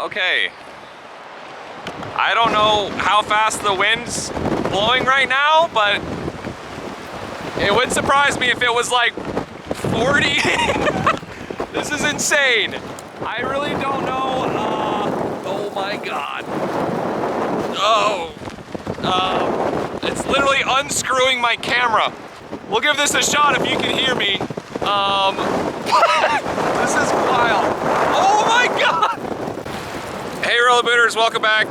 Okay. I don't know how fast the wind's blowing right now, but it wouldn't surprise me if it was like 40. This is insane. I really don't know. Oh my God. It's literally unscrewing my camera. We'll give this a shot if you can hear me. This is wild. Oh my God. Hey Rollerbooters, welcome back.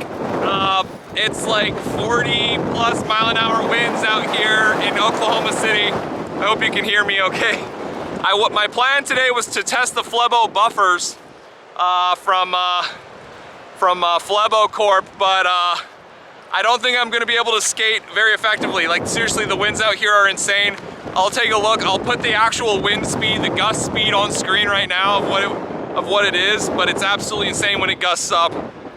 It's like 40 plus mile an hour winds out here in Oklahoma City. I hope you can hear me okay. My plan today was to test the Flebo buffers from Flebo Corp, but I don't think I'm gonna be able to skate very effectively. Like seriously, the winds out here are insane. I'll take a look. I'll put the actual wind speed, the gust speed on screen right now of what it is, but it's absolutely insane when it gusts up.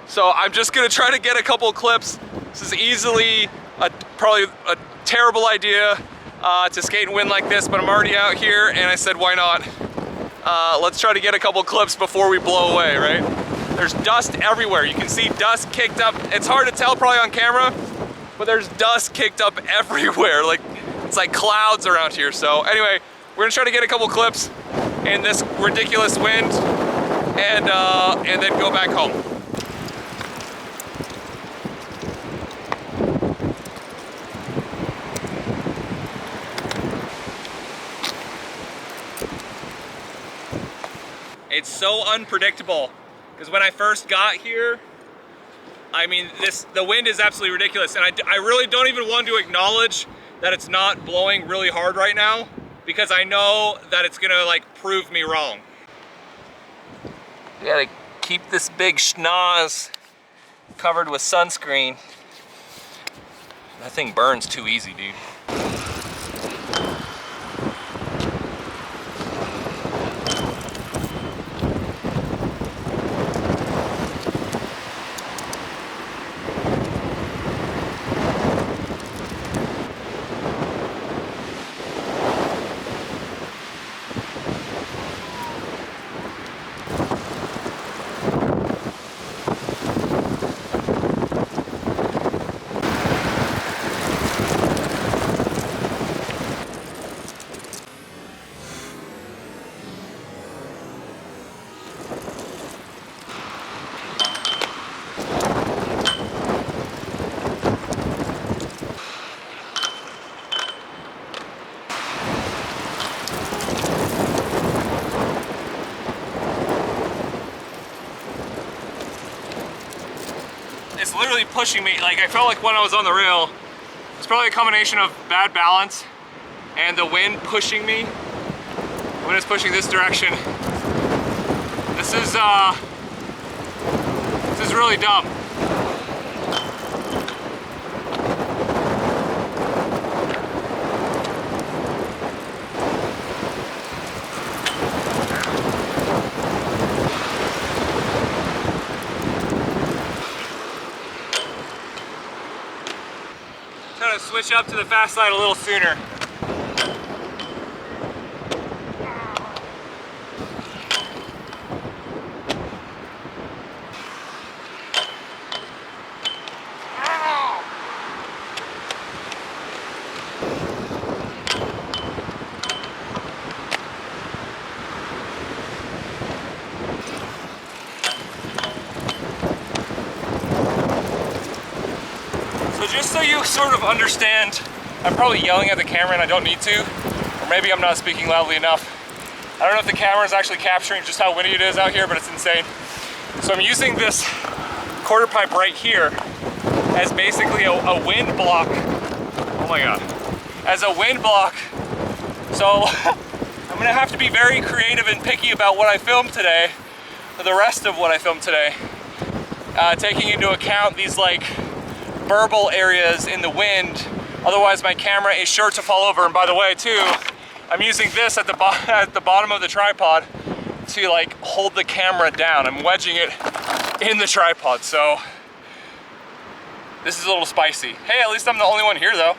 So I'm just gonna try to get a couple clips. This is easily probably a terrible idea to skate and wind like this, but I'm already out here and I said, why not? Let's try to get a couple clips before we blow away, right? There's dust everywhere. You can see dust kicked up. It's hard to tell probably on camera, but there's dust kicked up everywhere. Like, it's like clouds around here. So anyway, we're gonna try to get a couple clips in this ridiculous wind and then go back home. It's so unpredictable because when I first got here, I mean, the wind is absolutely ridiculous, and I really don't even want to acknowledge that it's not blowing really hard right now because I know that it's gonna like prove me wrong. You gotta keep this big schnoz covered with sunscreen. That thing burns too easy, dude. It's literally pushing me. Like I felt like when I was on the rail, it's probably a combination of bad balance and the wind pushing me. The wind is pushing this direction. This is really dumb. Try to switch up to the fast side a little sooner. So just so you sort of understand, I'm probably yelling at the camera and I don't need to, or maybe I'm not speaking loudly enough. I don't know if the camera is actually capturing just how windy it is out here, but it's insane. So I'm using this quarter pipe right here as basically a wind block. Oh my God. As a wind block. So I'm gonna have to be very creative and picky about what I filmed today, for the rest of what I filmed today, taking into account these like burble areas in the wind. Otherwise my camera is sure to fall over. And by the way too, I'm using this at the bottom of the tripod to like hold the camera down. I'm wedging it in the tripod, so this is a little spicy. Hey, at least I'm the only one here though.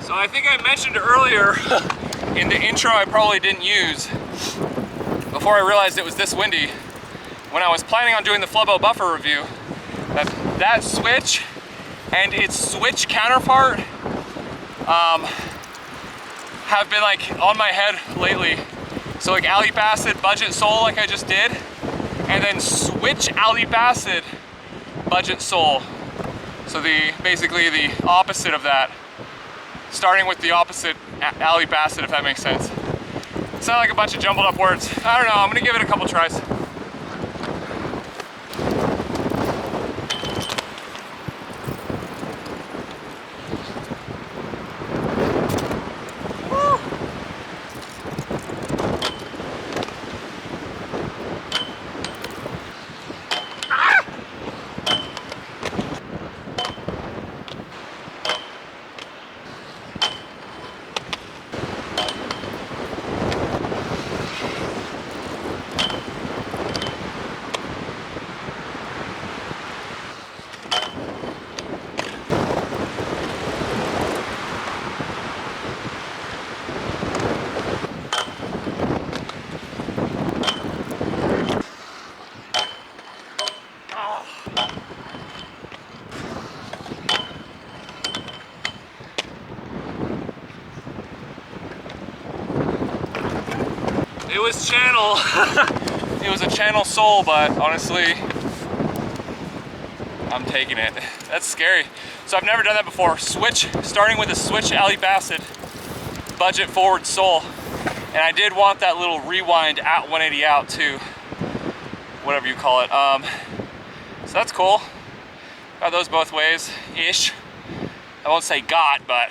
So I think I mentioned earlier in the intro I probably didn't use, before I realized it was this windy, when I was planning on doing the Flubbo buffer review, that switch and its switch counterpart have been like on my head lately. So like Alip Acid Budget Soul like I just did, and then switch Alip Acid Budget Soul. So basically the opposite of that. Starting with the opposite Alip Acid, if that makes sense. It sounded like a bunch of jumbled up words. I don't know, I'm gonna give it a couple tries. It was channel, it was a channel soul, but honestly, I'm taking it. That's scary. So I've never done that before. Starting with a switch Alip Acid budget forward soul. And I did want that little rewind at 180 out too, whatever you call it. So that's cool. Got those both ways-ish. I won't say got, but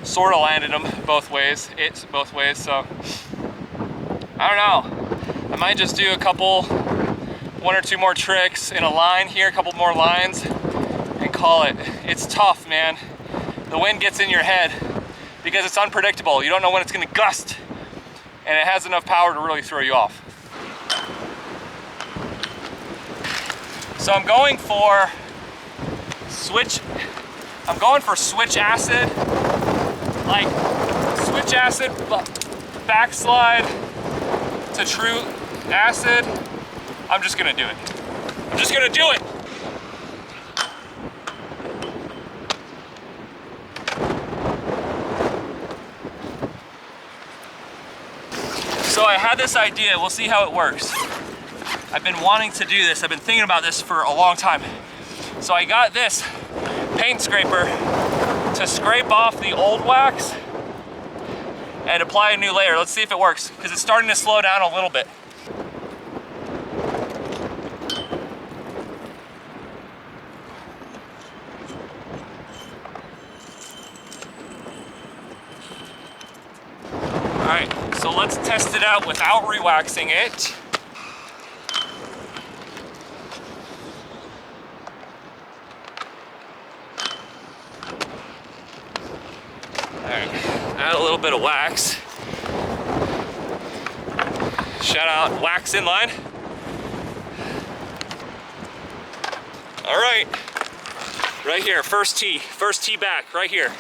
sort of landed them both ways. It's both ways, so. I don't know. I might just do one or two more tricks in a line here, a couple more lines, and call it. It's tough, man. The wind gets in your head because it's unpredictable. You don't know when it's gonna gust, and it has enough power to really throw you off. So I'm going for switch acid, like switch acid, backslide to true acid. I'm just gonna do it. I'm just gonna do it. So I had this idea, we'll see how it works. I've been wanting to do this, I've been thinking about this for a long time. So I got this paint scraper to scrape off the old wax and apply a new layer. Let's see if it works, because it's starting to slow down a little bit. All right, so let's test it out without re-waxing it. All right, add a little bit of wax. Shout out Wax Inline. All right, right here, first tee back, right here.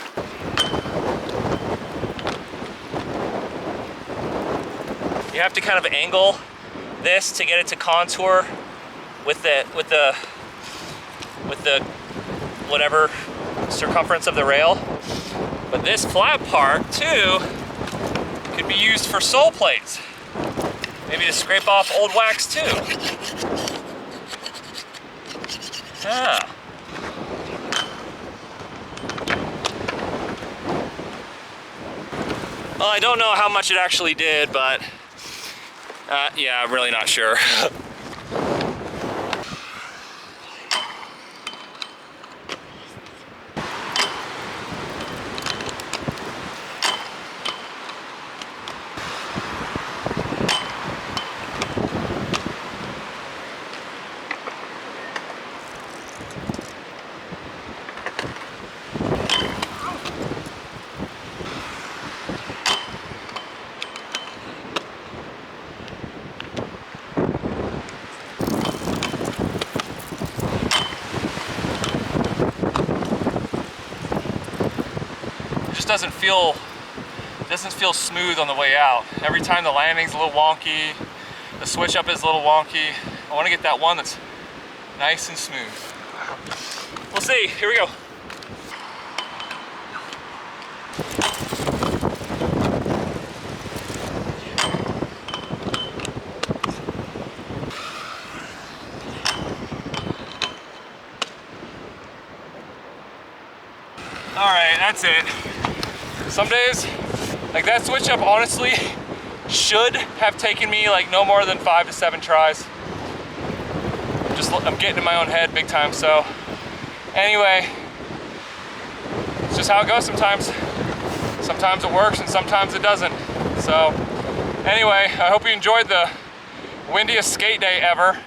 You have to kind of angle this to get it to contour with the whatever circumference of the rail. But this flat part too could be used for sole plates. Maybe to scrape off old wax too. Ah. Well, I don't know how much it actually did, but yeah, I'm really not sure. doesn't feel smooth on the way out. Every time the landing's a little wonky, the switch up is a little wonky. I want to get that one that's nice and smooth. We'll see. Here we go. All right, that's it. Some days, like that switch up honestly should have taken me like no more than 5 to 7 tries. I'm getting in my own head big time. So anyway, it's just how it goes sometimes. Sometimes it works and sometimes it doesn't. So anyway, I hope you enjoyed the windiest skate day ever.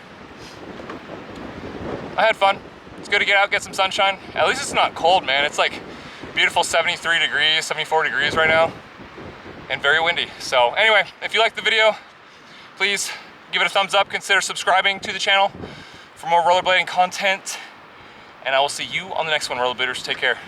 I had fun. It's good to get out, get some sunshine. At least it's not cold, man. It's like beautiful 73 degrees, 74 degrees right now, and very windy. So anyway, if you liked the video, please give it a thumbs up. Consider subscribing to the channel for more rollerblading content, and I will see you on the next one, rollerbladers. Take care.